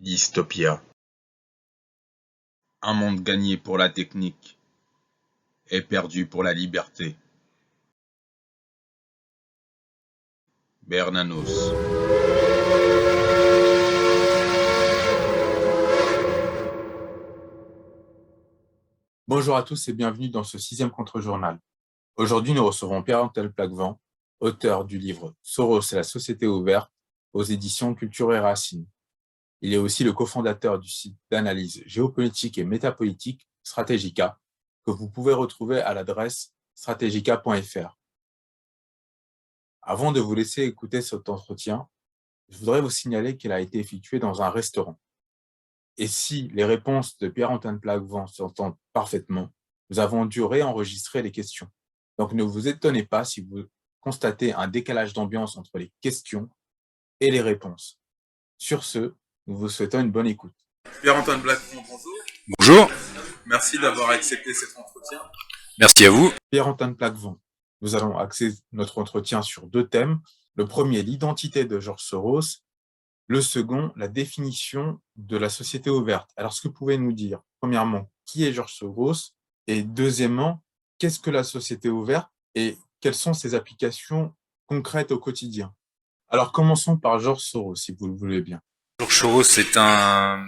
Dystopia. Un monde gagné pour la technique et perdu pour la liberté. Bernanos. Bonjour à tous et bienvenue dans ce 6e contre-journal. Aujourd'hui, nous recevons Pierre-Antoine Plaquevent, auteur du livre Soros et la société ouverte aux éditions Culture et Racines. Il est aussi le cofondateur du site d'analyse géopolitique et métapolitique Strategica, que vous pouvez retrouver à l'adresse strategica.fr. Avant de vous laisser écouter cet entretien, je voudrais vous signaler qu'il a été effectué dans un restaurant. Et si les réponses de Pierre-Antoine Plaquevent s'entendent parfaitement, nous avons dû réenregistrer les questions. Donc ne vous étonnez pas si vous constatez un décalage d'ambiance entre les questions et les réponses. Sur ce, nous vous souhaitons une bonne écoute. Pierre-Antoine Plaquevent, bonjour. Bonjour. Merci d'avoir accepté cet entretien. Merci à vous. Pierre-Antoine Plaquevent, nous allons axer notre entretien sur 2 thèmes. Le premier, l'identité de George Soros. Le second, la définition de la société ouverte. Alors, est-ce que vous pouvez nous dire, premièrement, qui est George Soros? Et deuxièmement, qu'est-ce que la société ouverte et quelles sont ses applications concrètes au quotidien? Alors, commençons par George Soros, si vous le voulez bien. George Soros est un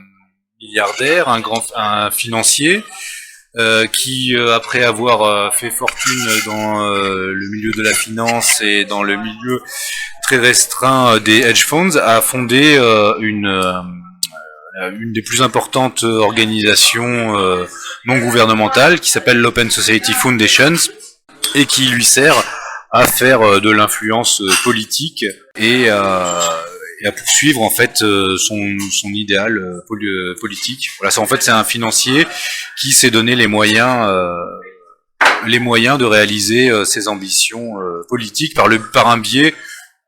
milliardaire, un financier, qui, après avoir fait fortune dans le milieu de la finance et dans le milieu très restreint des hedge funds, a fondé une des plus importantes organisations non gouvernementales qui s'appelle l'Open Society Foundations et qui lui sert à faire de l'influence politique et à poursuivre en fait son idéal politique. Voilà, en fait c'est un financier qui s'est donné les moyens de réaliser ses ambitions politiques par un biais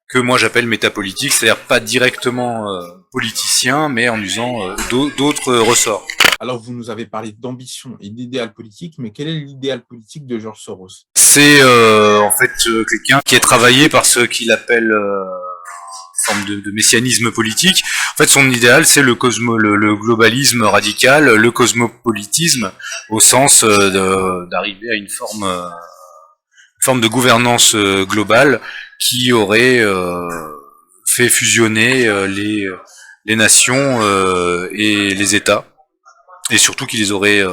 que moi j'appelle métapolitique, c'est-à-dire pas directement politicien, mais en usant d'autres ressorts. Alors, vous nous avez parlé d'ambition et d'idéal politique, mais quel est l'idéal politique de George Soros? C'est en fait quelqu'un qui est travaillé par ce qu'il appelle forme de messianisme politique. En fait, son idéal, c'est le globalisme radical, le cosmopolitisme, au sens d'arriver à une forme de gouvernance globale qui aurait fait fusionner les nations et les États, et surtout qui les aurait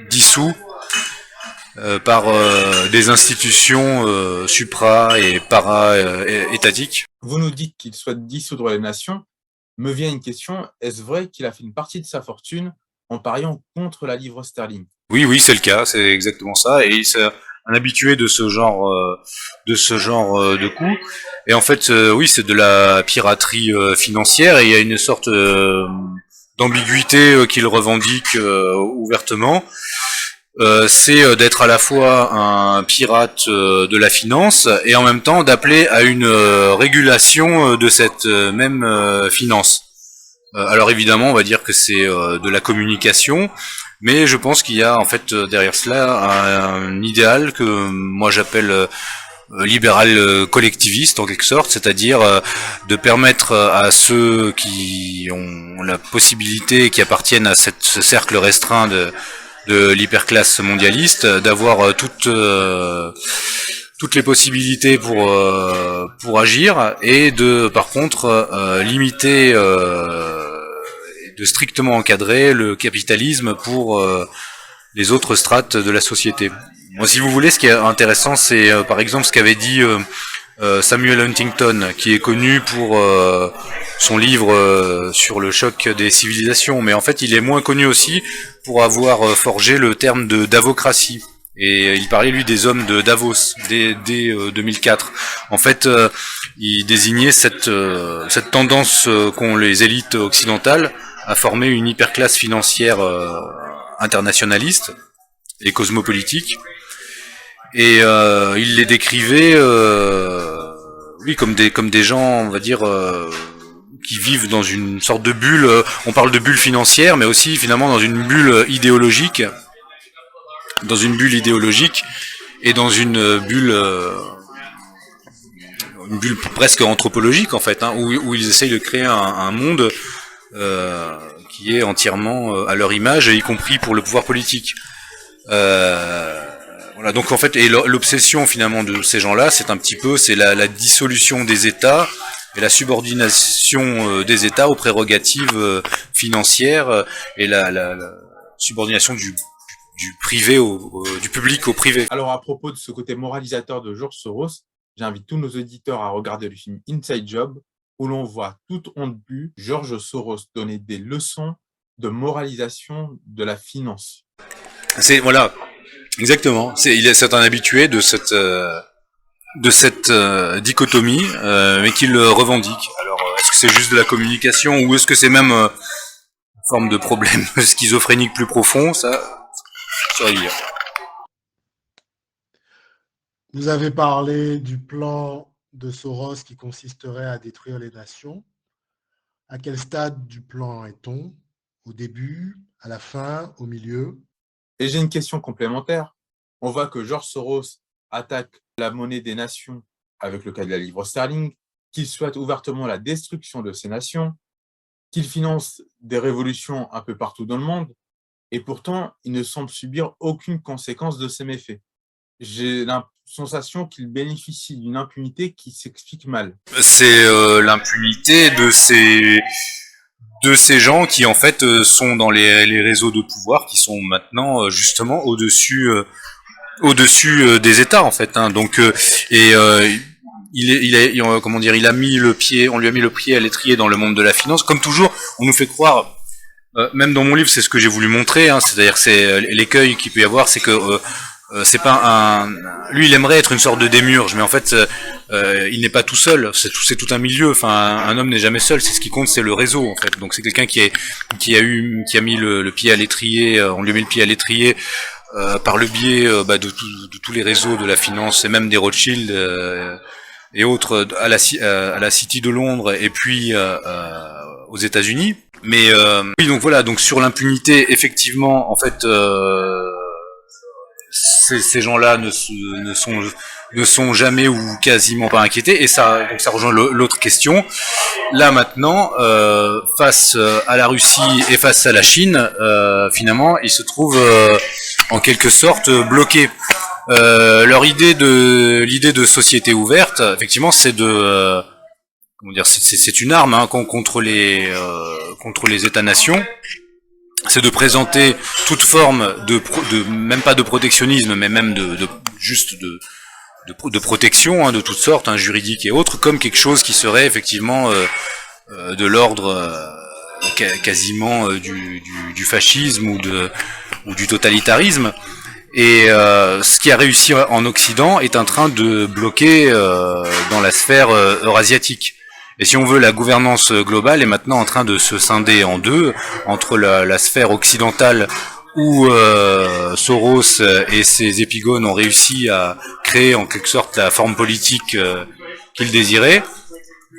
dissous par des institutions supra- et para-étatiques. Vous nous dites qu'il souhaite dissoudre les nations. Me vient une question, est-ce vrai qu'il a fait une partie de sa fortune en pariant contre la livre sterling? Oui, c'est le cas, c'est exactement ça, et c'est un habitué de ce genre de coup. Et en fait, oui, c'est de la piraterie financière, et il y a une sorte d'ambiguïté qu'il revendique ouvertement. C'est d'être à la fois un pirate de la finance et en même temps d'appeler à une régulation de cette même finance. Alors évidemment, on va dire que c'est de la communication, mais je pense qu'il y a en fait derrière cela un idéal que moi j'appelle libéral collectiviste en quelque sorte, c'est-à-dire de permettre à ceux qui ont la possibilité, qui appartiennent à ce cercle restreint de l'hyperclasse mondialiste, d'avoir toutes les possibilités pour agir, et de par contre limiter de strictement encadrer le capitalisme pour les autres strates de la société. Bon, si vous voulez, ce qui est intéressant, c'est par exemple ce qu'avait dit Samuel Huntington, qui est connu pour son livre sur le choc des civilisations, mais en fait il est moins connu aussi pour avoir forgé le terme de davocratie. Et il parlait lui des hommes de Davos dès 2004. En fait, il désignait cette tendance qu'ont les élites occidentales à former une hyperclasse financière internationaliste et cosmopolitique. Et il les décrivait, oui, comme des gens, on va dire, qui vivent dans une sorte de bulle. On parle de bulle financière, mais aussi finalement dans une bulle idéologique, et dans une bulle presque anthropologique en fait, hein, où ils essayent de créer un monde qui est entièrement à leur image, y compris pour le pouvoir politique. Voilà, donc en fait, et l'obsession finalement de ces gens-là, c'est la dissolution des États et la subordination des États aux prérogatives financières et la subordination du privé du public au privé. Alors, à propos de ce côté moralisateur de George Soros, j'invite tous nos auditeurs à regarder le film Inside Job, où l'on voit toute honte bue George Soros donner des leçons de moralisation de la finance. Voilà, exactement. C'est un habitué de cette dichotomie, mais qu'il revendique. Alors, est-ce que c'est juste de la communication ou est-ce que c'est même une forme de problème schizophrénique plus profond? Ça serait dire. Vous avez parlé du plan de Soros qui consisterait à détruire les nations. À quel stade du plan est-on? Au début, à la fin, au milieu? Et j'ai une question complémentaire. On voit que George Soros attaque la monnaie des nations avec le cas de la livre sterling, qu'il souhaite ouvertement la destruction de ces nations, qu'il finance des révolutions un peu partout dans le monde, et pourtant, il ne semble subir aucune conséquence de ces méfaits. J'ai la sensation qu'il bénéficie d'une impunité qui s'explique mal. C'est l'impunité de ces gens qui en fait sont dans les réseaux de pouvoir, qui sont maintenant justement au-dessus des États en fait. Hein. Donc il a mis le pied, on lui a mis le pied à l'étrier dans le monde de la finance. Comme toujours, on nous fait croire. Même dans mon livre, c'est ce que j'ai voulu montrer. Hein, c'est-à-dire que c'est l'écueil qu'il peut y avoir, c'est que c'est pas lui, il aimerait être une sorte de démiurge, mais en fait, il n'est pas tout seul. C'est tout un milieu. Enfin, un homme n'est jamais seul. C'est ce qui compte, c'est le réseau en fait. Donc c'est quelqu'un qui a mis le pied à l'étrier. On lui a mis le pied à l'étrier par le biais de tous les réseaux de la finance et même des Rothschild et autres à la City de Londres et puis aux États-Unis. Mais oui, donc voilà, donc sur l'impunité, effectivement, en fait, ces gens-là ne sont jamais ou quasiment pas inquiétés, et ça rejoint l'autre question. Là maintenant, face à la Russie et face à la Chine, finalement, ils se trouvent en quelque sorte bloqués. Leur l'idée de société ouverte, effectivement, c'est c'est une arme hein, contre les États-nations. C'est de présenter toute forme même pas de protectionnisme, mais même de protection hein, de toutes sortes, hein, juridiques et autres, comme quelque chose qui serait effectivement de l'ordre quasiment du fascisme ou du totalitarisme. Et ce qui a réussi en Occident est en train de bloquer dans la sphère eurasiatique. Et si on veut, la gouvernance globale est maintenant en train de se scinder en deux, entre la sphère occidentale où Soros et ses épigones ont réussi à créer en quelque sorte la forme politique qu'ils désiraient,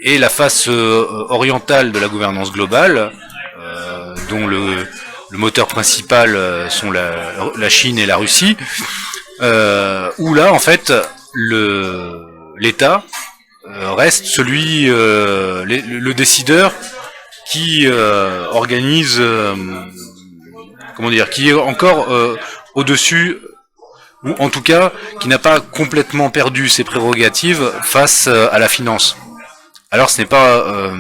et la face orientale de la gouvernance globale, dont le moteur principal sont la Chine et la Russie, où là, en fait, l'État reste celui, le décideur qui organise, qui est encore au-dessus, ou en tout cas qui n'a pas complètement perdu ses prérogatives face à la finance. Alors ce n'est pas,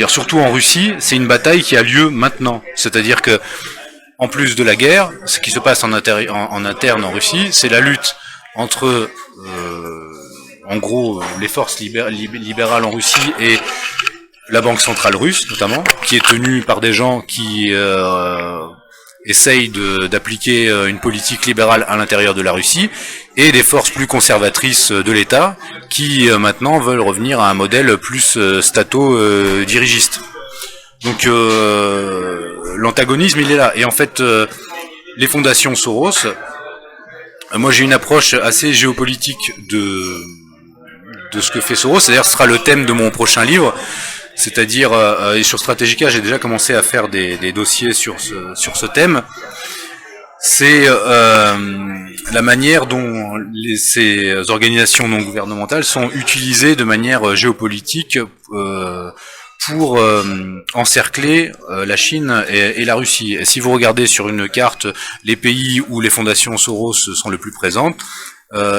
surtout en Russie, c'est une bataille qui a lieu maintenant. C'est-à-dire que, en plus de la guerre, ce qui se passe en interne en Russie, c'est la lutte entre en gros les forces libérales en Russie et la banque centrale russe notamment, qui est tenue par des gens qui essayent d'appliquer une politique libérale à l'intérieur de la Russie, et des forces plus conservatrices de l'État qui maintenant veulent revenir à un modèle plus stato-dirigiste. Donc l'antagonisme il est là, et en fait les fondations Soros, moi j'ai une approche assez géopolitique de ce que fait Soros, c'est-à-dire ce sera le thème de mon prochain livre, c'est-à-dire et sur Strategica j'ai déjà commencé à faire des dossiers sur ce thème. C'est la manière dont ces organisations non gouvernementales sont utilisées de manière géopolitique pour encercler la Chine et la Russie. Et si vous regardez sur une carte les pays où les fondations Soros sont les plus présentes,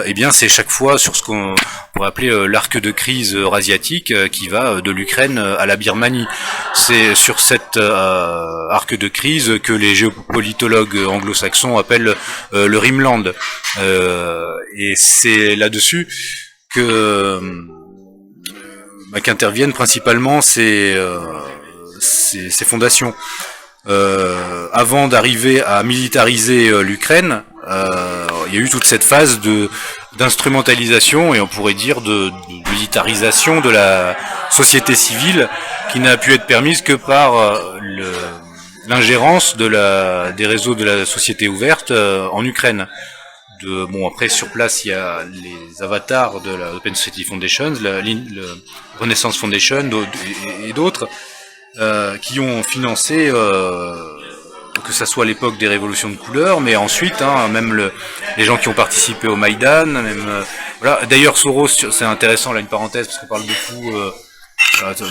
eh bien c'est chaque fois sur ce qu'on pourrait appeler l'arc de crise eurasiatique qui va de l'Ukraine à la Birmanie. C'est sur cet arc de crise que les géopolitologues anglo-saxons appellent le Rimland. Et c'est là-dessus que qu'interviennent principalement ces fondations. Avant d'arriver à militariser l'Ukraine, il y a eu toute cette phase d'instrumentalisation et on pourrait dire de militarisation de la société civile qui n'a pu être permise que par l'ingérence des réseaux de la société ouverte en Ukraine. Après sur place il y a les avatars de la Open Society Foundation, le Renaissance Foundation et d'autres qui ont financé que ça soit à l'époque des révolutions de couleur, mais ensuite même les gens qui ont participé au Maïdan, voilà. D'ailleurs Soros, c'est intéressant là une parenthèse parce qu'on parle beaucoup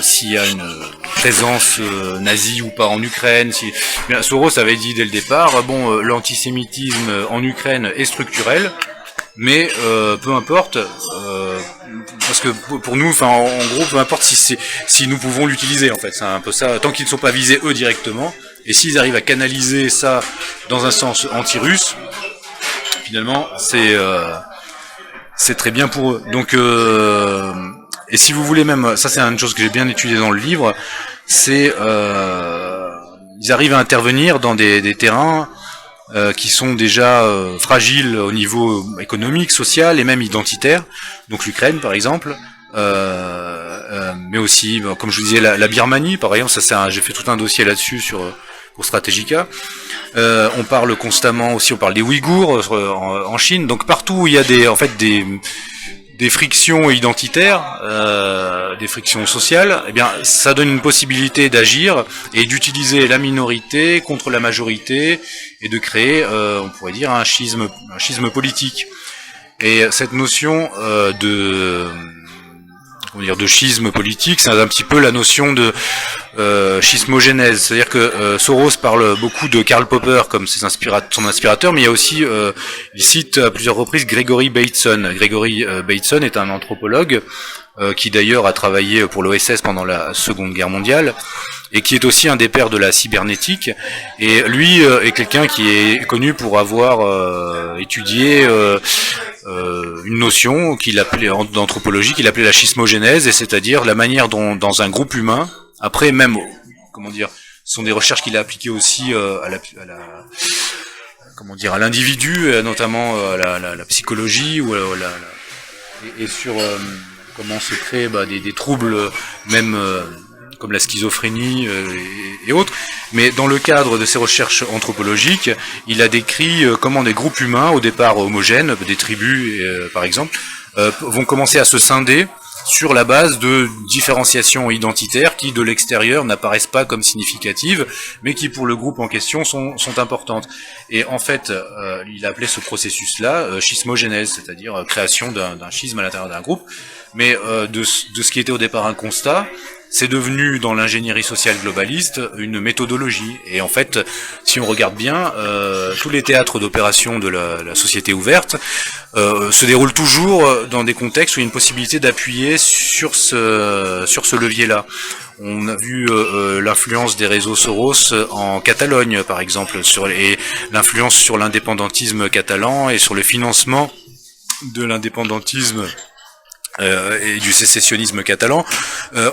s'il y a une présence nazie ou pas en Ukraine. Bien, Soros avait dit dès le départ, l'antisémitisme en Ukraine est structurel, mais peu importe, parce que pour nous, en gros, peu importe si nous pouvons l'utiliser, en fait, c'est un peu ça, tant qu'ils ne sont pas visés eux directement, et s'ils arrivent à canaliser ça dans un sens anti-russe, finalement, c'est très bien pour eux. Donc et si vous voulez même, ça c'est une chose que j'ai bien étudiée dans le livre, c'est ils arrivent à intervenir dans des terrains qui sont déjà fragiles au niveau économique, social et même identitaire. Donc l'Ukraine par exemple, mais aussi, comme je vous disais, la Birmanie par exemple. J'ai fait tout un dossier là-dessus pour Strategica. On parle constamment aussi, on parle des Ouïghours en Chine. Donc partout où il y a des frictions identitaires, des frictions sociales, eh bien, ça donne une possibilité d'agir et d'utiliser la minorité contre la majorité et de créer, on pourrait dire, un schisme politique. Et cette notion de schisme politique, c'est un petit peu la notion de schismogénèse. C'est-à-dire que Soros parle beaucoup de Karl Popper comme son inspirateur, mais il y a aussi, il cite à plusieurs reprises Gregory Bateson. Gregory Bateson est un anthropologue qui d'ailleurs a travaillé pour l'OSS pendant la Seconde Guerre mondiale et qui est aussi un des pères de la cybernétique. Et lui est quelqu'un qui est connu pour avoir étudié une notion qu'il appelait d'anthropologie, qu'il appelait la schismogénèse, et c'est-à-dire la manière dont dans un groupe humain, après même, ce sont des recherches qu'il a appliquées aussi à l'individu, notamment à la psychologie ou et sur comment se créent des troubles même comme la schizophrénie et autres. Mais dans le cadre de ces recherches anthropologiques, il a décrit comment des groupes humains, au départ homogènes, des tribus par exemple, vont commencer à se scinder sur la base de différenciations identitaires qui, de l'extérieur, n'apparaissent pas comme significatives, mais qui, pour le groupe en question, sont importantes. Et en fait, il a appelé ce processus-là schismogénèse, c'est-à-dire création d'un schisme à l'intérieur d'un groupe. Mais de ce qui était au départ un constat, c'est devenu, dans l'ingénierie sociale globaliste, une méthodologie. Et en fait, si on regarde bien, tous les théâtres d'opération de la société ouverte se déroulent toujours dans des contextes où il y a une possibilité d'appuyer sur ce levier-là. On a vu l'influence des réseaux Soros en Catalogne, par exemple, et l'influence sur l'indépendantisme catalan et sur le financement de l'indépendantisme et du sécessionnisme catalan.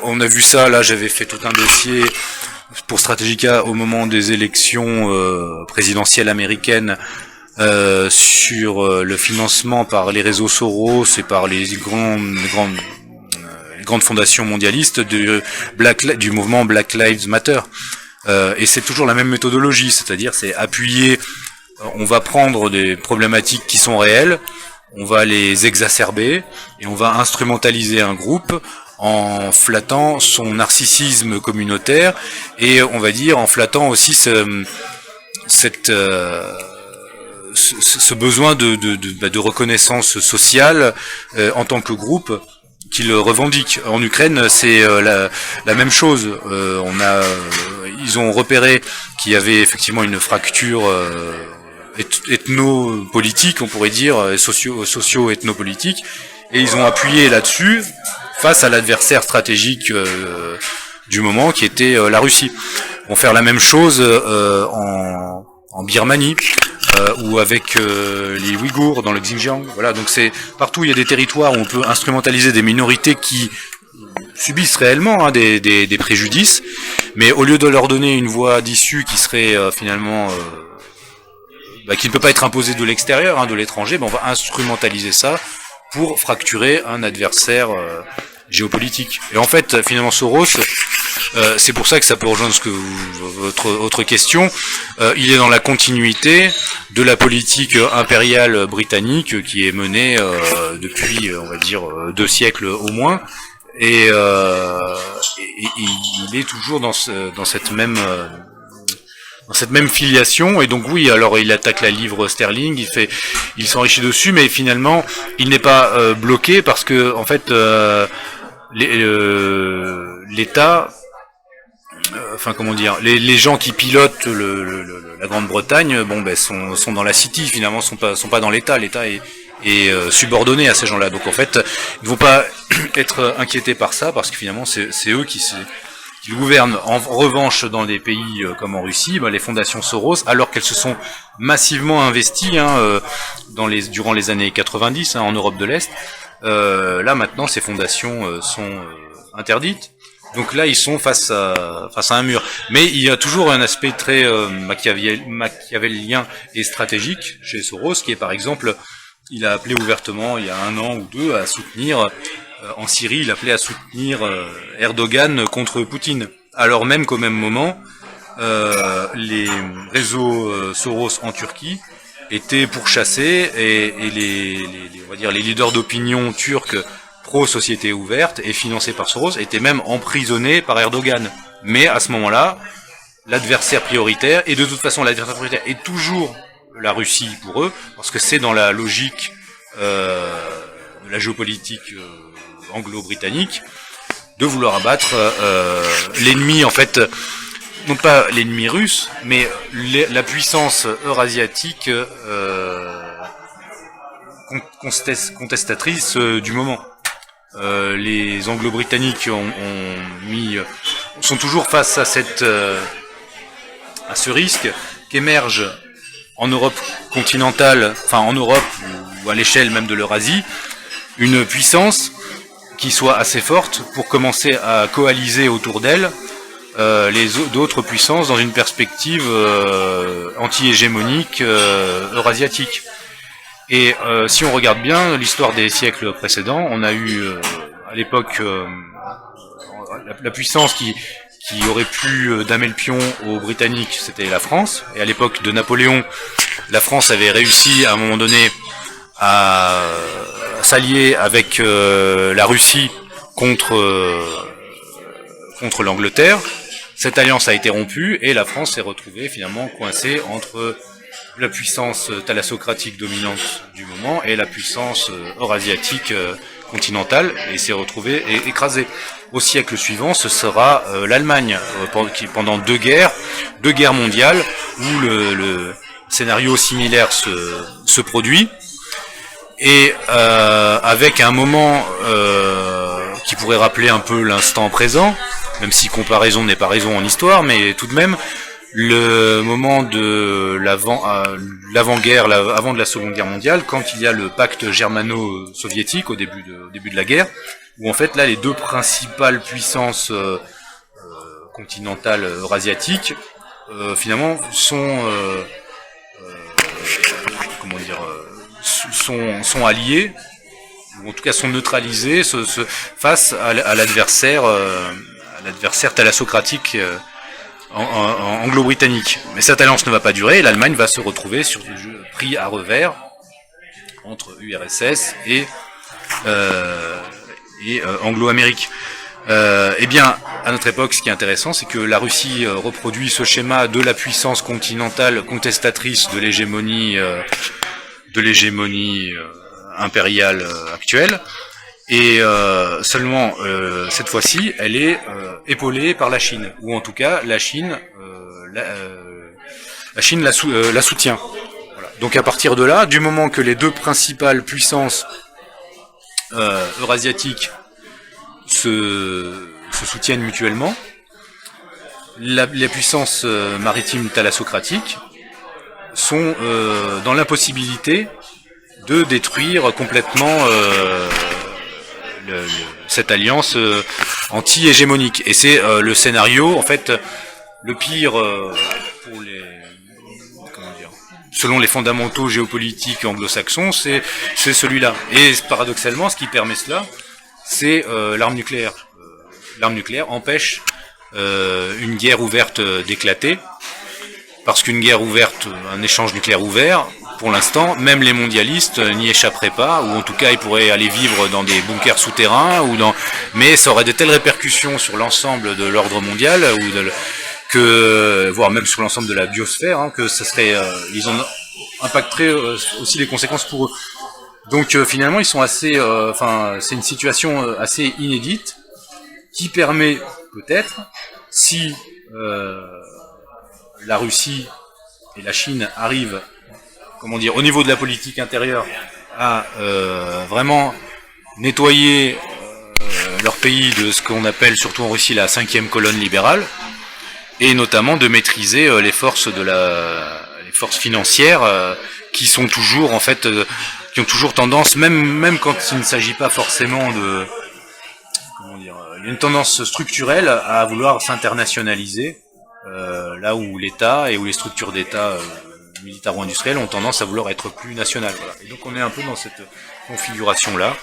On a vu ça, là j'avais fait tout un dossier pour Strategica au moment des élections présidentielles américaines sur le financement par les réseaux Soros et par les grandes fondations mondialistes du mouvement Black Lives Matter. Et c'est toujours la même méthodologie, c'est-à-dire c'est appuyer, on va prendre des problématiques qui sont réelles, on va les exacerber et on va instrumentaliser un groupe en flattant son narcissisme communautaire et on va dire en flattant aussi ce besoin de reconnaissance sociale en tant que groupe, qu'il revendique. En Ukraine, c'est la même chose. Ils ont repéré qu'il y avait effectivement une fracture ethno-politique, on pourrait dire, socio-ethnopolitique, et ils ont appuyé là-dessus face à l'adversaire stratégique du moment, qui était la Russie. Ils vont faire la même chose en Birmanie, ou avec les Ouïghours dans le Xinjiang. Voilà, donc c'est partout il y a des territoires où on peut instrumentaliser des minorités qui subissent réellement des préjudices, mais au lieu de leur donner une voie d'issue qui serait finalement qui ne peut pas être imposée de l'extérieur, de l'étranger, on va instrumentaliser ça pour fracturer un adversaire géopolitique. Et en fait, finalement, Soros, c'est pour ça que ça peut rejoindre votre autre question, il est dans la continuité de la politique impériale britannique qui est menée depuis, on va dire, 2 siècles au moins, et il est toujours dans cette même filiation. Et donc oui, alors il attaque la livre sterling, il s'enrichit dessus, mais finalement il n'est pas bloqué parce que en fait l'État, les gens qui pilotent la Grande-Bretagne, sont dans la City, finalement, sont pas dans l'État. L'État est subordonné à ces gens-là. Donc en fait, ils ne vont pas être inquiétés par ça, parce que finalement, c'est eux qui le gouvernent. En revanche, dans des pays comme en Russie, les fondations Soros, alors qu'elles se sont massivement investies durant les années 90 en Europe de l'Est, là maintenant, ces fondations sont interdites. Donc là, ils sont face à un mur. Mais il y a toujours un aspect très machiavélien et stratégique chez Soros, qui est par exemple, il a appelé ouvertement, il y a 1 an ou 2, à soutenir, en Syrie, il appelait à soutenir Erdogan contre Poutine. Alors même qu'au même moment, les réseaux Soros en Turquie étaient pourchassés, et on va dire, les leaders d'opinion turcs pro-société ouverte et financés par Soros étaient même emprisonnés par Erdogan. Mais à ce moment-là, l'adversaire prioritaire, et de toute façon l'adversaire prioritaire est toujours la Russie pour eux, parce que c'est dans la logique de la géopolitique anglo-britannique, de vouloir abattre l'ennemi, en fait, non pas l'ennemi russe, mais la puissance eurasiatique contestatrice du moment. Les Anglo-Britanniques sont toujours face à ce risque qu'émerge en Europe continentale, en Europe ou à l'échelle même de l'Eurasie, une puissance qui soit assez forte pour commencer à coaliser autour d'elle d'autres puissances dans une perspective anti-hégémonique eurasiatique. Et si on regarde bien l'histoire des siècles précédents, on a eu à l'époque la puissance qui aurait pu damer le pion aux Britanniques, c'était la France. Et à l'époque de Napoléon, la France avait réussi à un moment donné à s'allier avec la Russie contre l'Angleterre. Cette alliance a été rompue et la France s'est retrouvée finalement coincée entre la puissance thalassocratique dominante du moment et la puissance eurasiatique continentale, et s'est retrouvée écrasée. Au siècle suivant, ce sera l'Allemagne, qui pendant 2 guerres mondiales, où le scénario similaire se produit, et avec un moment qui pourrait rappeler un peu l'instant présent, même si comparaison n'est pas raison en histoire, mais tout de même, le moment de l'avant-guerre, avant de la Seconde Guerre mondiale, quand il y a le pacte germano-soviétique au début de la guerre, où en fait là les 2 principales puissances continentales eurasiatiques finalement sont alliés, ou en tout cas sont neutralisés face à l'adversaire thalassocratique anglo-britannique. Mais cette alliance ne va pas durer, et l'Allemagne va se retrouver pris à revers entre URSS et anglo-amérique. Eh bien, à notre époque, ce qui est intéressant, c'est que la Russie reproduit ce schéma de la puissance continentale contestatrice de l'hégémonie impériale actuelle, Et seulement cette fois-ci, elle est épaulée par la Chine, ou en tout cas la Chine la soutient. Voilà. Donc à partir de là, du moment que les deux principales puissances eurasiatiques se soutiennent mutuellement, les puissances maritimes thalassocratiques sont dans l'impossibilité de détruire complètement cette alliance anti-hégémonique. Et c'est le scénario, en fait, le pire pour les... Comment dire, selon les fondamentaux géopolitiques anglo-saxons, c'est celui-là. Et paradoxalement, ce qui permet cela, c'est l'arme nucléaire. L'arme nucléaire empêche une guerre ouverte d'éclater, parce qu'une guerre ouverte, un échange nucléaire ouvert, pour l'instant, même les mondialistes n'y échapperaient pas, ou en tout cas ils pourraient aller vivre dans des bunkers souterrains, mais ça aurait de telles répercussions sur l'ensemble de l'ordre mondial, voire même sur l'ensemble de la biosphère, hein, que ça serait, ils en impacteraient aussi les conséquences pour eux. Donc finalement, ils sont assez, c'est une situation assez inédite qui permet peut-être, si la Russie et la Chine arrivent, comment dire, au niveau de la politique intérieure, à vraiment nettoyer leur pays de ce qu'on appelle surtout en Russie la 5e colonne libérale, et notamment de maîtriser les forces financières qui sont toujours en fait qui ont toujours tendance, même quand il ne s'agit pas forcément de, comment dire, il y a une tendance structurelle à vouloir s'internationaliser, là où l'État et où les structures d'État militaro-industrielles ont tendance à vouloir être plus nationales. Voilà. Et donc on est un peu dans cette configuration-là.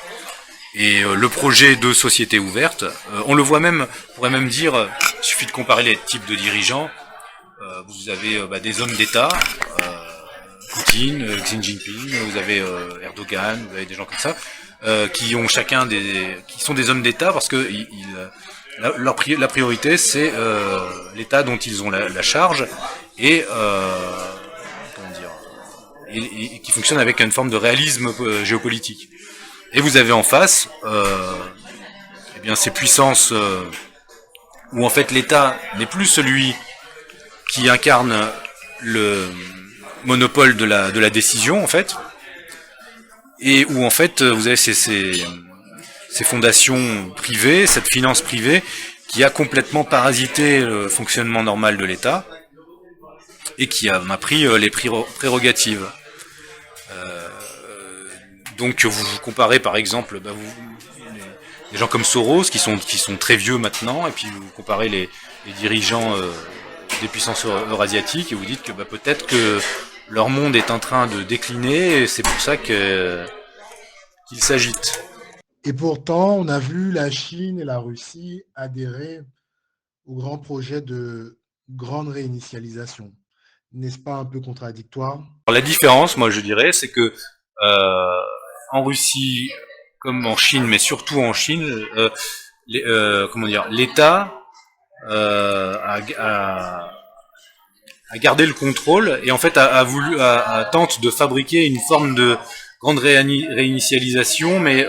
Et le projet de société ouverte, on le voit même, on pourrait même dire, il suffit de comparer les types de dirigeants. Vous avez des hommes d'État, Poutine, Xi Jinping, vous avez Erdogan, vous avez des gens comme ça, qui ont chacun qui sont des hommes d'État parce que la priorité c'est l'État dont ils ont la charge et et qui fonctionne avec une forme de réalisme géopolitique. Et vous avez en face eh bien ces puissances où en fait l'État n'est plus celui qui incarne le monopole de la décision en fait, et où en fait vous avez ces fondations privées, cette finance privée qui a complètement parasité le fonctionnement normal de l'État et qui en a pris les prérogatives. Donc vous comparez par exemple des gens comme Soros qui sont très vieux maintenant, et puis vous comparez les dirigeants des puissances eurasiatiques et vous dites que peut-être que leur monde est en train de décliner et c'est pour ça qu'ils s'agitent. Et pourtant, on a vu la Chine et la Russie adhérer au grand projet de grande réinitialisation. N'est-ce pas un peu contradictoire ? Alors, la différence, moi je dirais, c'est que en Russie, comme en Chine, mais surtout en Chine, l'État a gardé le contrôle et en fait tente de fabriquer une forme de grande réinitialisation, mais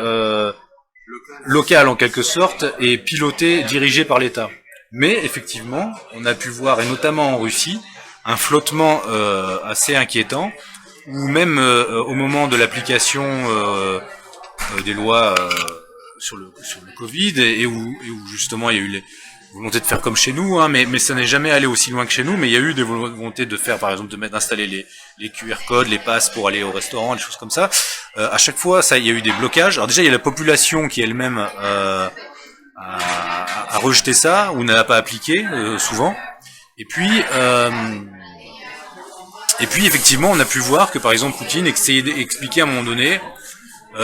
locale en quelque sorte, et pilotée, dirigée par l'État. Mais effectivement, on a pu voir, et notamment en Russie, un flottement assez inquiétant, où même au moment de l'application des lois sur le Covid, et où justement il y a eu les volontés de faire comme chez nous, hein, mais ça n'est jamais allé aussi loin que chez nous, mais il y a eu des volontés de faire, par exemple, d'installer les QR codes, les passes pour aller au restaurant, des choses comme ça. À chaque fois, il y a eu des blocages. Alors déjà, il y a la population qui elle-même a rejeté ça, ou n'a pas appliqué, souvent. Et puis effectivement, on a pu voir que, par exemple, Poutine essayait d'expliquer à un moment donné,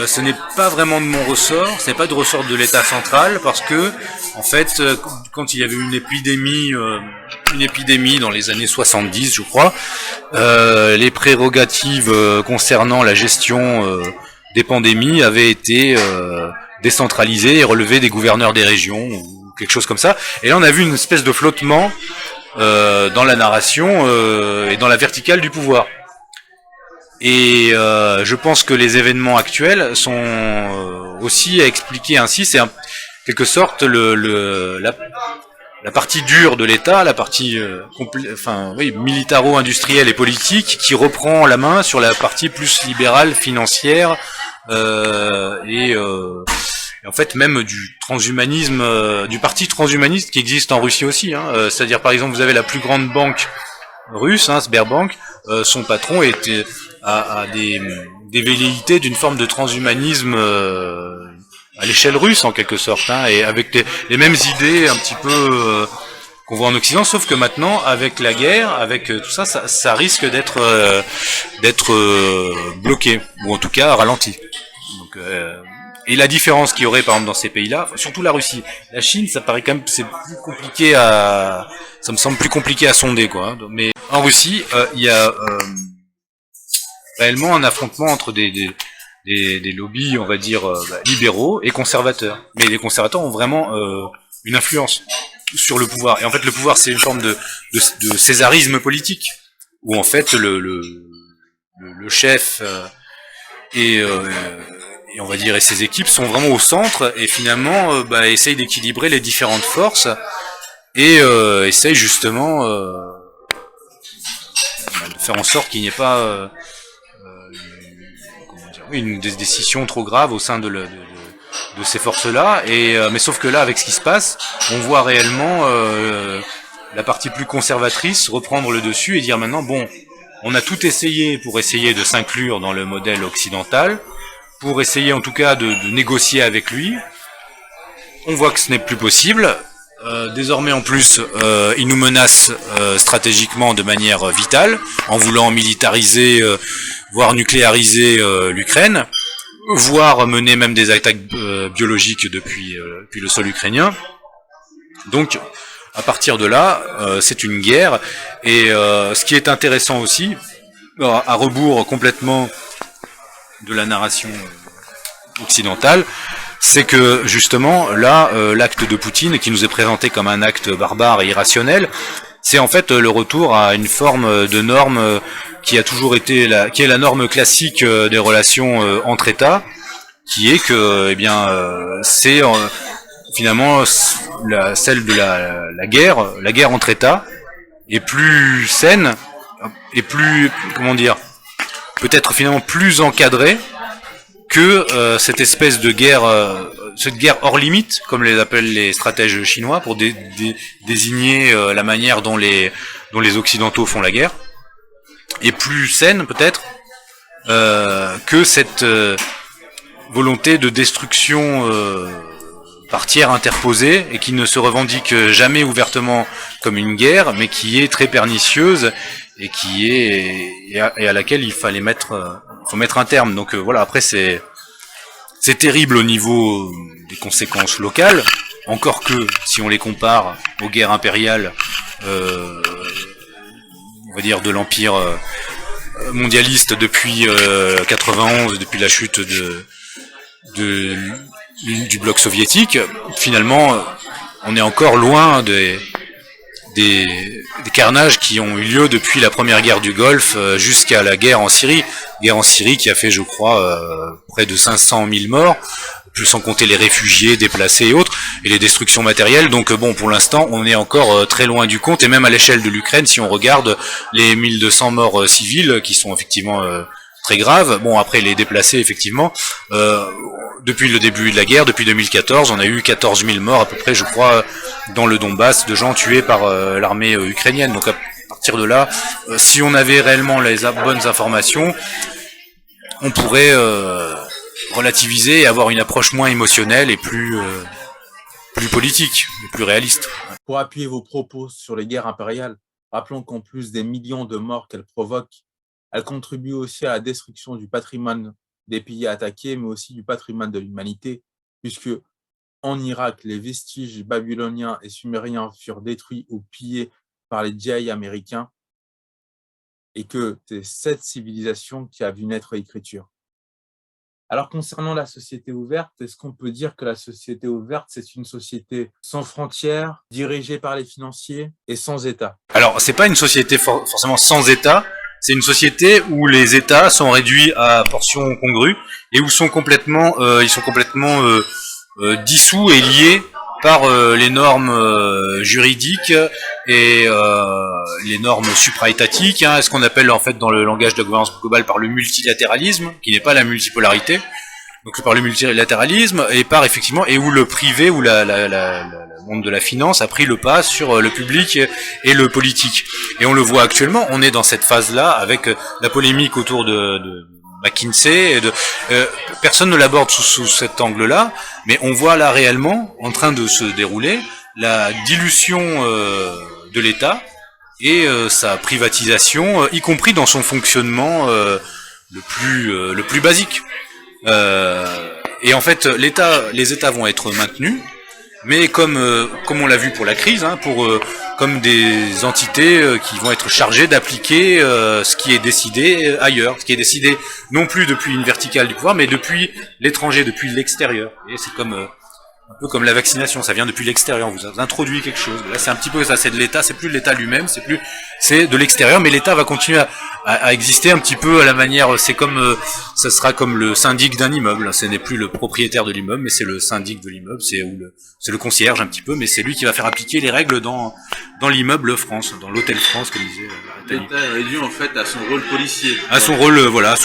ce n'est pas vraiment de mon ressort, ce n'est pas de ressort de l'État central, parce que, en fait, quand il y avait une épidémie dans les années 70, je crois, les prérogatives concernant la gestion des pandémies avaient été décentralisées et relevées des gouverneurs des régions, ou quelque chose comme ça. Et là, on a vu une espèce de flottement dans la narration et dans la verticale du pouvoir. Et je pense que les événements actuels sont aussi à expliquer ainsi, c'est en quelque sorte la partie dure de l'État, la partie militaro-industrielle et politique, qui reprend la main sur la partie plus libérale, financière, et en fait même du transhumanisme, du parti transhumaniste qui existe en Russie aussi. C'est-à-dire par exemple vous avez la plus grande banque russe, Sberbank, son patron a des velléités d'une forme de transhumanisme à l'échelle russe en quelque sorte, et avec les mêmes idées un petit peu qu'on voit en Occident, sauf que maintenant avec la guerre, avec tout ça, ça risque d'être bloqué, ou en tout cas ralenti. Donc, et la différence qu'il y aurait par exemple dans ces pays-là, surtout la Russie, la Chine, ça paraît quand même c'est plus compliqué ça me semble plus compliqué à sonder quoi. Mais en Russie, il y a réellement un affrontement entre des lobbies, on va dire, libéraux et conservateurs. Mais les conservateurs ont vraiment une influence sur le pouvoir. Et en fait, le pouvoir, c'est une forme de césarisme politique, où en fait, le chef et on va dire et ses équipes sont vraiment au centre et finalement essayent d'équilibrer les différentes forces et essayent justement de faire en sorte qu'il n'y ait pas une décision trop grave au sein de ces forces-là. Mais sauf que là, avec ce qui se passe, on voit réellement la partie plus conservatrice reprendre le dessus et dire maintenant, bon, on a tout essayé pour essayer de s'inclure dans le modèle occidental, pour essayer en tout cas de négocier avec lui. On voit que ce n'est plus possible. Désormais en plus, il nous menace stratégiquement de manière vitale, en voulant militariser, voire nucléariser l'Ukraine, voire mener même des attaques biologiques depuis le sol ukrainien. Donc, à partir de là, c'est une guerre. Et ce qui est intéressant aussi, à rebours complètement de la narration occidentale, c'est que justement là, l'acte de Poutine, qui nous est présenté comme un acte barbare et irrationnel, c'est en fait le retour à une forme de norme qui a toujours été qui est la norme classique des relations entre États, qui est que c'est finalement celle de la guerre entre États est plus saine et plus peut-être finalement plus encadrée que cette espèce de guerre, cette guerre hors limite, comme les appellent les stratèges chinois, pour désigner la manière dont les Occidentaux font la guerre, est plus saine peut-être que cette volonté de destruction par tiers interposés et qui ne se revendique jamais ouvertement comme une guerre, mais qui est très pernicieuse et à laquelle il faut mettre un terme. Donc voilà, après c'est terrible au niveau des conséquences locales, encore que si on les compare aux guerres impériales, on va dire de l'empire mondialiste depuis 91, depuis la chute du bloc soviétique, finalement on est encore loin des carnages qui ont eu lieu depuis la première guerre du Golfe jusqu'à la guerre en Syrie qui a fait, je crois, près de 500 000 morts, plus sans compter les réfugiés, déplacés et autres, et les destructions matérielles. Donc bon, pour l'instant, on est encore très loin du compte, et même à l'échelle de l'Ukraine, si on regarde les 1200 morts civils, qui sont effectivement très graves, bon, après les déplacés, effectivement, depuis le début de la guerre, depuis 2014, on a eu 14 000 morts à peu près, je crois, dans le Donbass, de gens tués par l'armée ukrainienne. Donc à partir de là, si on avait réellement les bonnes informations, on pourrait relativiser et avoir une approche moins émotionnelle et plus politique, et plus réaliste. Pour appuyer vos propos sur les guerres impériales, rappelons qu'en plus des millions de morts qu'elles provoquent, elles contribuent aussi à la destruction du patrimoine des pays attaqués, mais aussi du patrimoine de l'humanité, puisque en Irak, les vestiges babyloniens et sumériens furent détruits ou pillés par les djihadistes américains, et que c'est cette civilisation qui a vu naître l'écriture. Alors, concernant la société ouverte, est-ce qu'on peut dire que la société ouverte, c'est une société sans frontières, dirigée par les financiers et sans État? Alors, c'est pas une société forcément sans État, C'est une société où les États sont réduits à portions congrues et où ils sont complètement dissous et liés par les normes juridiques et les normes supra-étatiques, hein, ce qu'on appelle en fait dans le langage de gouvernance globale par le multilatéralisme, qui n'est pas la multipolarité. Donc par le multilatéralisme et par effectivement et où le privé ou le monde de la finance a pris le pas sur le public et le politique. Et on le voit actuellement, on est dans cette phase-là avec la polémique autour de McKinsey. Personne ne l'aborde sous cet angle-là, mais on voit là réellement en train de se dérouler la dilution de l'État et sa privatisation, y compris dans son fonctionnement le plus basique. Et en fait, les États vont être maintenus, mais comme on l'a vu pour la crise, hein, comme des entités qui vont être chargées d'appliquer ce qui est décidé ailleurs, ce qui est décidé non plus depuis une verticale du pouvoir, mais depuis l'étranger, depuis l'extérieur. Et c'est un peu comme la vaccination, ça vient depuis l'extérieur, vous introduit quelque chose. Là, c'est un petit peu ça, c'est de l'État, c'est plus de l'État lui-même, c'est de l'extérieur, mais l'État va continuer à exister un petit peu à la manière, ça sera comme le syndic d'un immeuble, ce n'est plus le propriétaire de l'immeuble, mais c'est le syndic de l'immeuble, c'est le concierge un petit peu, mais c'est lui qui va faire appliquer les règles dans l'immeuble France, dans l'hôtel France, comme disait Nathalie. L'État est réduit en fait à son rôle policier. À son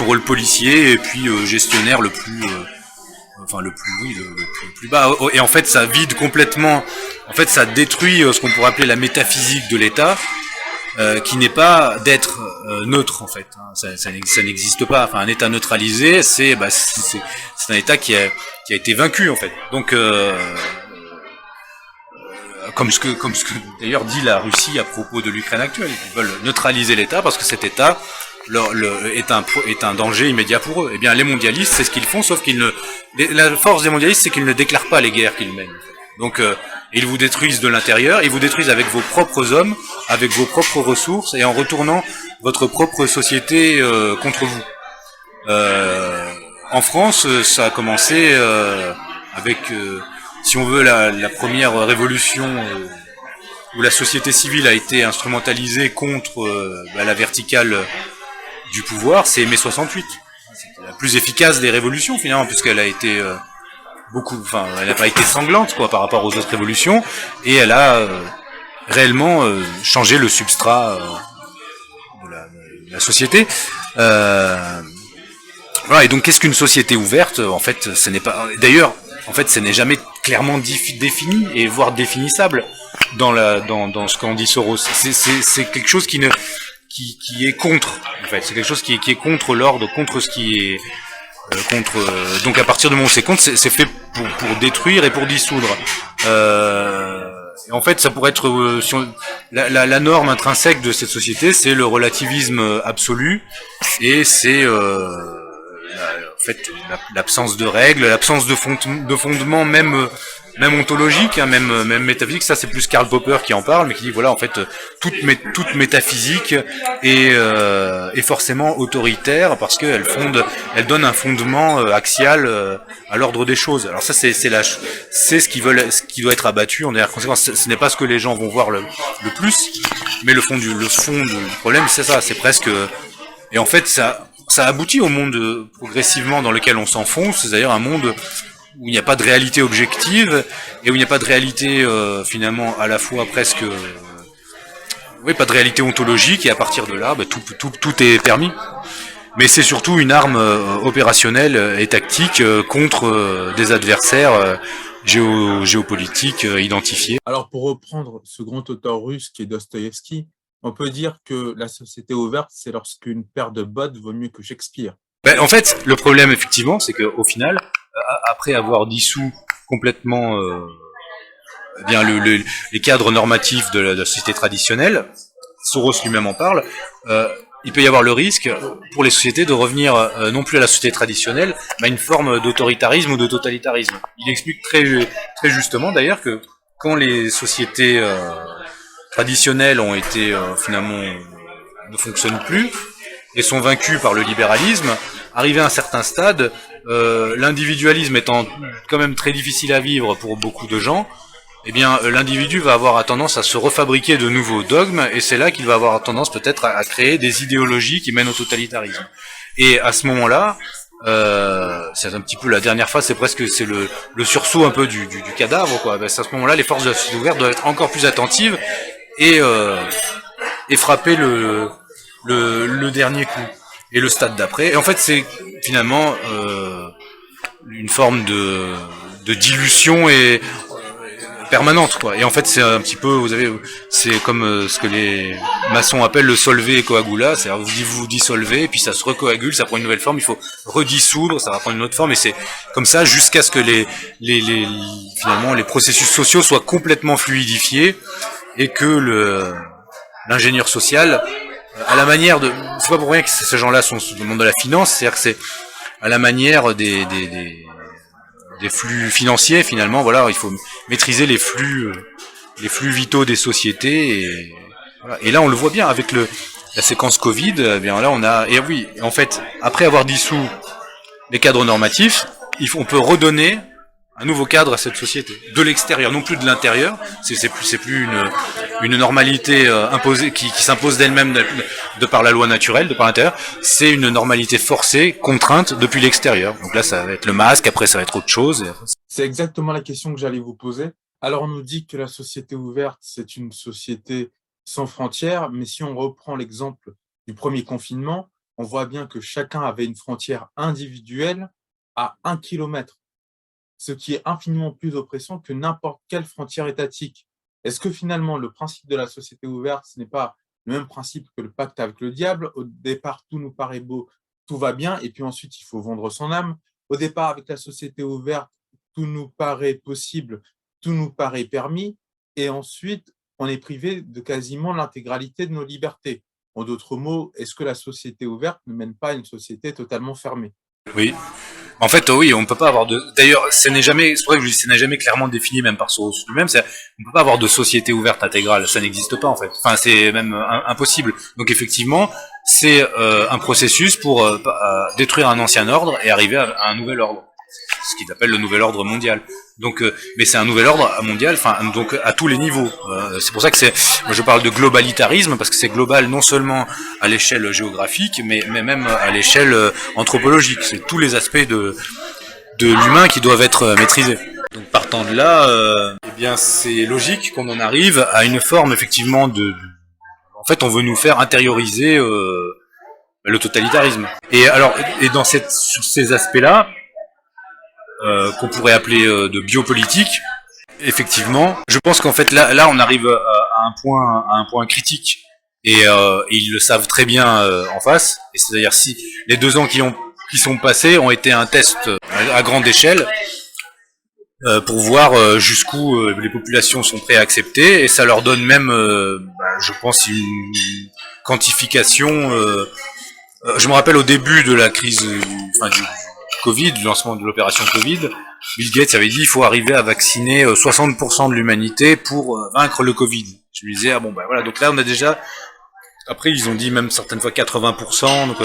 rôle policier, et puis gestionnaire le plus bas. Et en fait, ça vide complètement, en fait, ça détruit ce qu'on pourrait appeler la métaphysique de l'État, qui n'est pas d'être neutre, en fait. Ça n'existe pas. Enfin, un État neutralisé, c'est un État qui a été vaincu, en fait. Donc, comme ce que d'ailleurs dit la Russie à propos de l'Ukraine actuelle. Ils veulent neutraliser l'État parce que cet État est un danger immédiat pour eux. Eh bien, les mondialistes, c'est ce qu'ils font, sauf la force des mondialistes, c'est qu'ils ne déclarent pas les guerres qu'ils mènent. Donc, ils vous détruisent de l'intérieur, ils vous détruisent avec vos propres hommes, avec vos propres ressources, et en retournant votre propre société contre vous. En France, ça a commencé avec, si on veut, la première révolution où la société civile a été instrumentalisée contre la verticale du pouvoir, c'est mai 68. C'était la plus efficace des révolutions finalement, puisqu'elle a été elle n'a pas été sanglante par rapport aux autres révolutions, et elle a réellement changé le substrat de la société. Voilà. Et donc, qu'est-ce qu'une société ouverte ? En fait, ce n'est pas. D'ailleurs, en fait, ce n'est jamais clairement défini et voire définissable dans ce qu'en dit Soros. C'est quelque chose qui est contre. En fait, c'est quelque chose qui est contre l'ordre, contre ce qui est donc à partir du moment où c'est contre, c'est fait pour détruire et pour dissoudre. Et en fait, ça pourrait être la norme intrinsèque de cette société, c'est le relativisme absolu, et c'est en fait l'absence de règles, l'absence de fondement même ontologique, hein, même métaphysique. Ça, c'est plus Karl Popper qui en parle, mais qui dit voilà, en fait, toute métaphysique est forcément autoritaire parce qu'elle donne un fondement axial à l'ordre des choses. Alors ça, c'est ce qui doit être abattu. En dernière conséquence, ce n'est pas ce que les gens vont voir le plus, mais le fond du problème, c'est ça. C'est presque, et en fait, ça aboutit au monde progressivement dans lequel on s'enfonce, c'est-à-dire un monde où il n'y a pas de réalité objective et où il n'y a pas de réalité finalement à la fois presque pas de réalité ontologique, et à partir de là tout est permis. Mais c'est surtout une arme opérationnelle et tactique contre des adversaires géopolitiques identifiés. Alors, pour reprendre ce grand auteur russe qui est Dostoïevski, on peut dire que la société ouverte, c'est lorsqu'une paire de bottes vaut mieux que Shakespeare. En fait, le problème, effectivement, c'est qu'au final, après avoir dissous complètement les cadres normatifs de la société traditionnelle, Soros lui-même en parle, il peut y avoir le risque pour les sociétés de revenir non plus à la société traditionnelle, mais à une forme d'autoritarisme ou de totalitarisme. Il explique très justement d'ailleurs que quand les sociétés traditionnelles ont été finalement ne fonctionnent plus et sont vaincus par le libéralisme, arrivé à un certain stade, l'individualisme étant quand même très difficile à vivre pour beaucoup de gens, eh bien l'individu va avoir tendance à se refabriquer de nouveaux dogmes, et c'est là qu'il va avoir tendance peut-être à créer des idéologies qui mènent au totalitarisme. Et à ce moment-là, c'est un petit peu la dernière phase, c'est le sursaut un peu du cadavre, quoi. Ben, c'est à ce moment-là, les forces de la société ouverte doivent être encore plus attentives et frapper le dernier coup et le stade d'après. Et en fait, c'est finalement une forme de dilution et permanente, quoi. Et en fait, c'est un petit peu, vous avez, c'est comme ce que les maçons appellent le solvay et coagula, c'est-à-dire vous dissolvez, et puis ça se recoagule, ça prend une nouvelle forme, il faut redissoudre, ça va prendre une autre forme, et c'est comme ça jusqu'à ce que finalement les processus sociaux soient complètement fluidifiés, et que l'ingénieur social, à la manière de, c'est pas pour rien que ces gens-là sont dans le monde de la finance, c'est-à-dire que c'est à la manière des flux financiers, finalement, voilà, il faut maîtriser les flux vitaux des sociétés, et voilà. Et là on le voit bien avec la séquence Covid, eh bien là on a, et oui, en fait, après avoir dissous les cadres normatifs, on peut redonner un nouveau cadre à cette société, de l'extérieur, non plus de l'intérieur. C'est plus une normalité imposée qui s'impose d'elle-même de par la loi naturelle, de par l'intérieur. C'est une normalité forcée, contrainte depuis l'extérieur. Donc là, ça va être le masque, après ça va être autre chose. C'est exactement la question que j'allais vous poser. Alors, on nous dit que la société ouverte, c'est une société sans frontières, mais si on reprend l'exemple du premier confinement, on voit bien que chacun avait une frontière individuelle à 1 kilomètre, ce qui est infiniment plus oppressant que n'importe quelle frontière étatique. Est-ce que finalement, le principe de la société ouverte, ce n'est pas le même principe que le pacte avec le diable? Au départ, tout nous paraît beau, tout va bien, et puis ensuite, il faut vendre son âme. Au départ, avec la société ouverte, tout nous paraît possible, tout nous paraît permis, et ensuite, on est privé de quasiment l'intégralité de nos libertés. En d'autres mots, est-ce que la société ouverte ne mène pas à une société totalement fermée? Oui. En fait, oui, on peut pas avoir de. D'ailleurs, c'est pour ça que je dis, ce n'est jamais clairement défini, même par Soros lui-même. On peut pas avoir de société ouverte intégrale. Ça n'existe pas, en fait. Enfin, c'est même impossible. Donc, effectivement, c'est un processus pour détruire un ancien ordre et arriver à un nouvel ordre. Ce qu'ils appellent le nouvel ordre mondial. Donc, mais c'est un nouvel ordre mondial, enfin, donc à tous les niveaux. C'est pour ça que je parle de globalitarisme, parce que c'est global non seulement à l'échelle géographique, mais même à l'échelle anthropologique. C'est tous les aspects de l'humain qui doivent être maîtrisés. Donc, partant de là, eh bien, c'est logique qu'on en arrive à une forme effectivement en fait, on veut nous faire intérioriser le totalitarisme. Et alors, sur ces aspects-là, qu'on pourrait appeler de biopolitique, effectivement, je pense qu'en fait là on arrive à un point critique, et ils le savent très bien en face, et c'est-à-dire si les 2 ans qui sont passés ont été un test à grande échelle pour voir jusqu'où les populations sont prêtes à accepter, et ça leur donne même je pense une quantification. Je me rappelle au début de la crise du Covid, du lancement de l'opération Covid, Bill Gates avait dit il faut arriver à vacciner 60% de l'humanité pour vaincre le Covid. Je me disais, voilà, donc là on a déjà, après ils ont dit même certaines fois 80%, donc,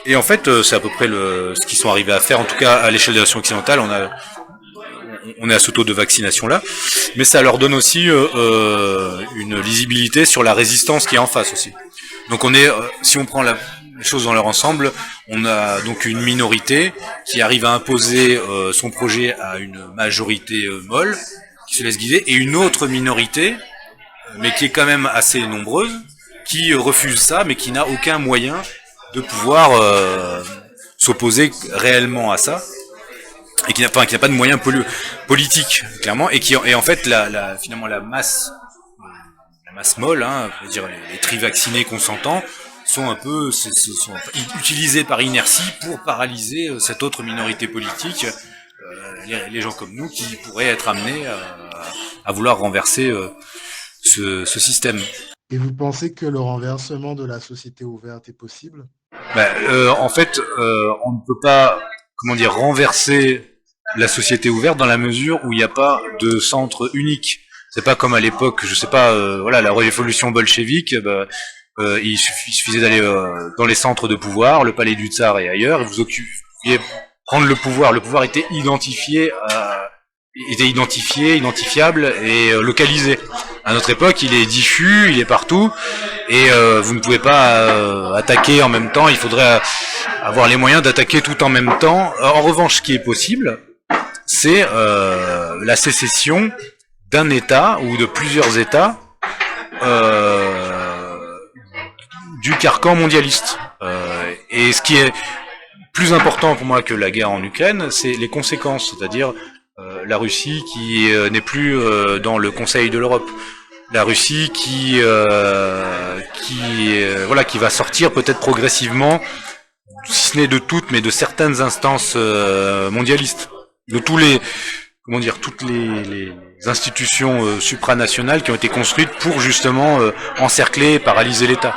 et en fait c'est à peu près ce qu'ils sont arrivés à faire, en tout cas à l'échelle des nations occidentales, on est à ce taux de vaccination là, mais ça leur donne aussi une lisibilité sur la résistance qui est en face aussi. Donc si on prend les choses dans leur ensemble, on a donc une minorité qui arrive à imposer son projet à une majorité molle, qui se laisse guider, et une autre minorité, mais qui est quand même assez nombreuse, qui refuse ça, mais qui n'a aucun moyen de pouvoir s'opposer réellement à ça, et qui n'a pas de moyens politiques, clairement, et en fait finalement la masse molle, je veux dire les tri-vaccinés consentants, sont utilisés par inertie pour paralyser cette autre minorité politique, les gens comme nous qui pourraient être amenés à vouloir renverser ce système. Et vous pensez que le renversement de la société ouverte est possible? En fait, on ne peut pas, renverser la société ouverte dans la mesure où il n'y a pas de centre unique. C'est pas comme à l'époque, je sais pas, la révolution bolchevique, il suffisait d'aller dans les centres de pouvoir, le palais du tsar et ailleurs, et vous pouviez prendre le pouvoir. Le pouvoir était identifié était identifié, identifiable et localisé. À notre époque, il est diffus, il est partout, et vous ne pouvez pas attaquer en même temps. Il faudrait avoir les moyens d'attaquer tout en même temps. En revanche, ce qui est possible, c'est la sécession d'un État ou de plusieurs États du carcan mondialiste. Et ce qui est plus important pour moi que la guerre en Ukraine, c'est les conséquences, c'est-à-dire la Russie qui n'est plus dans le Conseil de l'Europe, la Russie qui va sortir peut-être progressivement, si ce n'est de toutes, mais de certaines instances mondialistes, de toutes les institutions supranationales qui ont été construites pour justement encercler et paralyser l'État.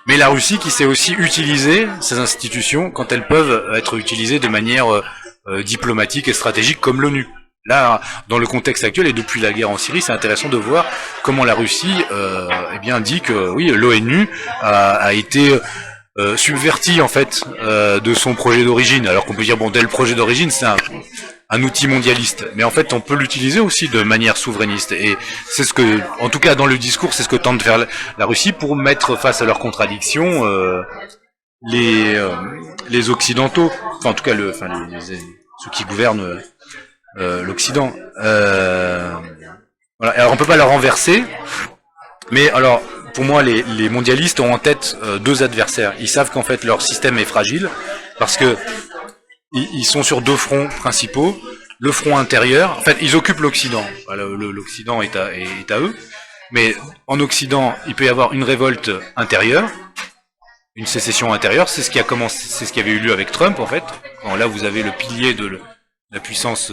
Mais la Russie qui sait aussi utiliser ces institutions quand elles peuvent être utilisées de manière diplomatique et stratégique comme l'ONU. Là, dans le contexte actuel et depuis la guerre en Syrie, c'est intéressant de voir comment la Russie dit que oui, l'ONU a été subvertie en fait de son projet d'origine. Alors qu'on peut dire bon, dès le projet d'origine, c'est un outil mondialiste, mais en fait on peut l'utiliser aussi de manière souverainiste, et c'est ce que, en tout cas dans le discours, c'est ce que tente de faire la Russie pour mettre face à leurs contradictions les occidentaux, enfin en tout cas ceux qui gouvernent l'Occident. Voilà. Alors on peut pas la renverser, mais alors pour moi les mondialistes ont en tête deux adversaires. Ils savent qu'en fait leur système est fragile parce que ils sont sur deux fronts principaux. Le front intérieur, en fait, ils occupent l'Occident. Voilà, l'Occident est à eux. Mais en Occident, il peut y avoir une révolte intérieure, une sécession intérieure. C'est ce qui a commencé, c'est ce qui avait eu lieu avec Trump, en fait. Quand là, vous avez le pilier de la puissance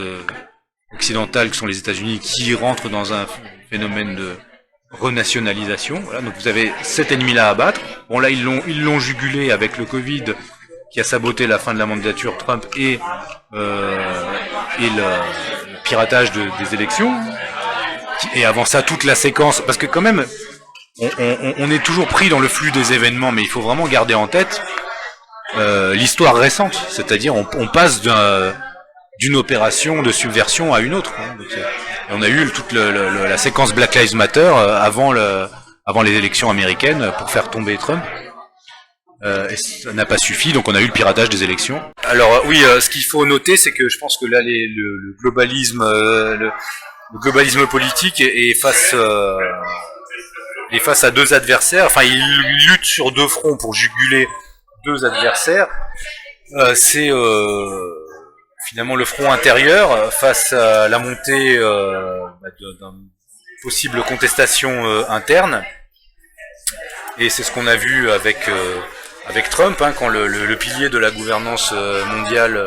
occidentale, qui sont les États-Unis, qui rentrent dans un phénomène de renationalisation. Voilà, donc vous avez cet ennemi-là à abattre. Bon, là, ils l'ont jugulé avec le Covid, qui a saboté la fin de la mandature Trump et le piratage des élections, et avant ça toute la séquence, parce que quand même on est toujours pris dans le flux des événements, mais il faut vraiment garder en tête l'histoire récente, c'est-à-dire on passe d'une opération de subversion à une autre, hein. Donc, on a eu toute la séquence Black Lives Matter avant les élections américaines pour faire tomber Trump. Et ça n'a pas suffi, donc on a eu le piratage des élections. Alors oui, ce qu'il faut noter, c'est que je pense que là le globalisme, le globalisme politique est face à deux adversaires. Enfin, il lutte sur deux fronts pour juguler deux adversaires. C'est finalement le front intérieur face à la montée d'une possible contestation interne. Et c'est ce qu'on a vu avec Trump, hein, quand le pilier de la gouvernance mondiale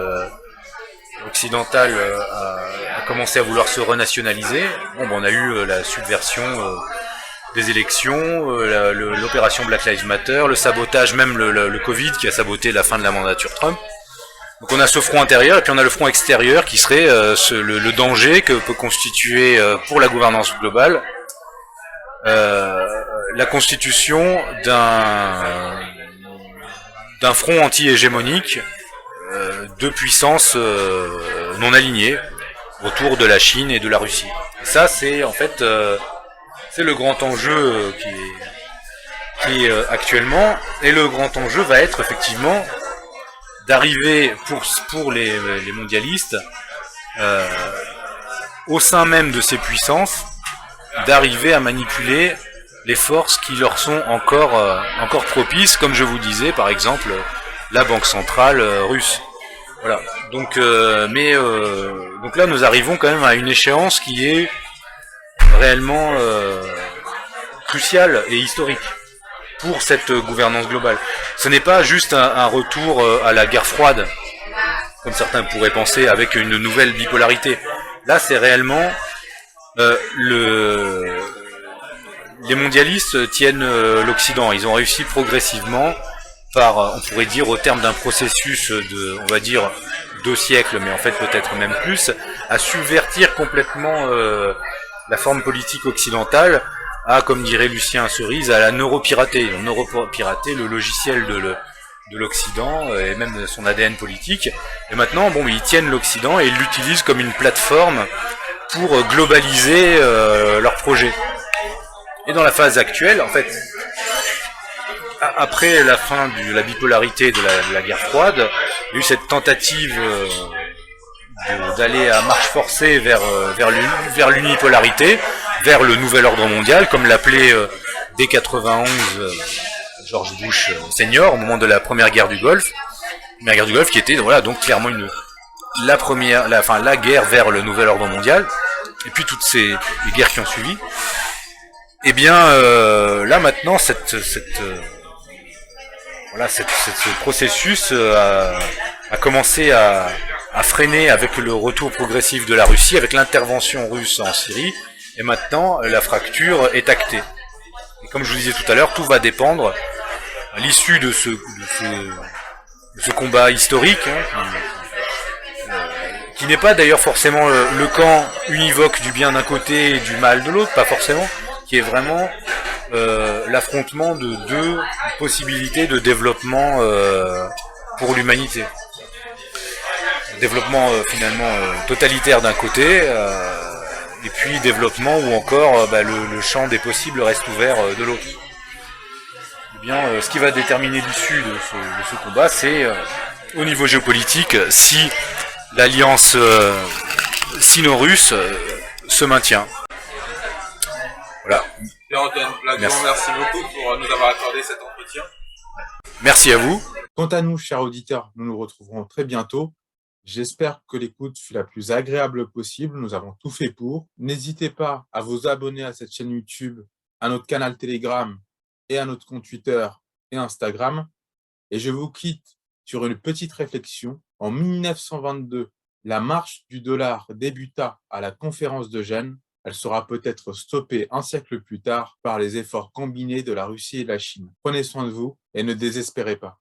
occidentale a commencé à vouloir se renationaliser. Bon, on a eu la subversion des élections, l'opération Black Lives Matter, le sabotage, même le Covid qui a saboté la fin de la mandature Trump. Donc on a ce front intérieur et puis on a le front extérieur qui serait le danger que peut constituer pour la gouvernance globale la constitution d'un front anti-hégémonique de puissances non alignées autour de la Chine et de la Russie. Et ça, c'est en fait c'est le grand enjeu qui est actuellement, et le grand enjeu va être effectivement d'arriver pour les mondialistes au sein même de ces puissances, d'arriver à manipuler les forces qui leur sont encore propices, comme je vous disais, par exemple la banque centrale russe. Voilà. Donc, donc là, nous arrivons quand même à une échéance qui est réellement cruciale et historique pour cette gouvernance globale. Ce n'est pas juste un retour à la guerre froide, comme certains pourraient penser, avec une nouvelle bipolarité. Là, c'est réellement les mondialistes tiennent l'Occident. Ils ont réussi progressivement par, on pourrait dire, au terme d'un processus de, on va dire, 2 siècles, mais en fait peut-être même plus, à subvertir complètement la forme politique occidentale, à, comme dirait Lucien Cerise, à la neuropirater. Neuropirater le logiciel de l'Occident et même de son ADN politique. Et maintenant, bon, ils tiennent l'Occident et ils l'utilisent comme une plateforme pour globaliser leur projet. Et dans la phase actuelle, en fait, après la fin de la bipolarité de la guerre froide, il y a eu cette tentative d'aller à marche forcée vers l'unipolarité, vers le nouvel ordre mondial, comme l'appelait dès 91 George Bush senior au moment de la première guerre du Golfe. La guerre du Golfe qui était voilà donc clairement la guerre vers le nouvel ordre mondial, et puis toutes les guerres qui ont suivi. Et bien là maintenant ce processus a commencé à freiner avec le retour progressif de la Russie, avec l'intervention russe en Syrie, et maintenant la fracture est actée. Et comme je vous disais tout à l'heure, tout va dépendre à l'issue de ce combat historique, qui n'est pas d'ailleurs forcément le camp univoque du bien d'un côté et du mal de l'autre, pas forcément, qui est vraiment l'affrontement de deux possibilités de développement pour l'humanité. Développement finalement totalitaire d'un côté, et puis développement où encore le champ des possibles reste ouvert de l'autre. Eh bien, ce qui va déterminer l'issue de ce combat, c'est au niveau géopolitique, si l'alliance sino-russe se maintient. Voilà. Pierre-Antoine Plagrand, merci beaucoup pour nous avoir accordé cet entretien. Merci à vous. Quant à nous, chers auditeurs, nous nous retrouverons très bientôt. J'espère que l'écoute fut la plus agréable possible. Nous avons tout fait pour. N'hésitez pas à vous abonner à cette chaîne YouTube, à notre canal Telegram et à notre compte Twitter et Instagram. Et je vous quitte sur une petite réflexion. En 1922, la marche du dollar débuta à la conférence de Gênes. Elle sera peut-être stoppée un siècle plus tard par les efforts combinés de la Russie et de la Chine. Prenez soin de vous et ne désespérez pas.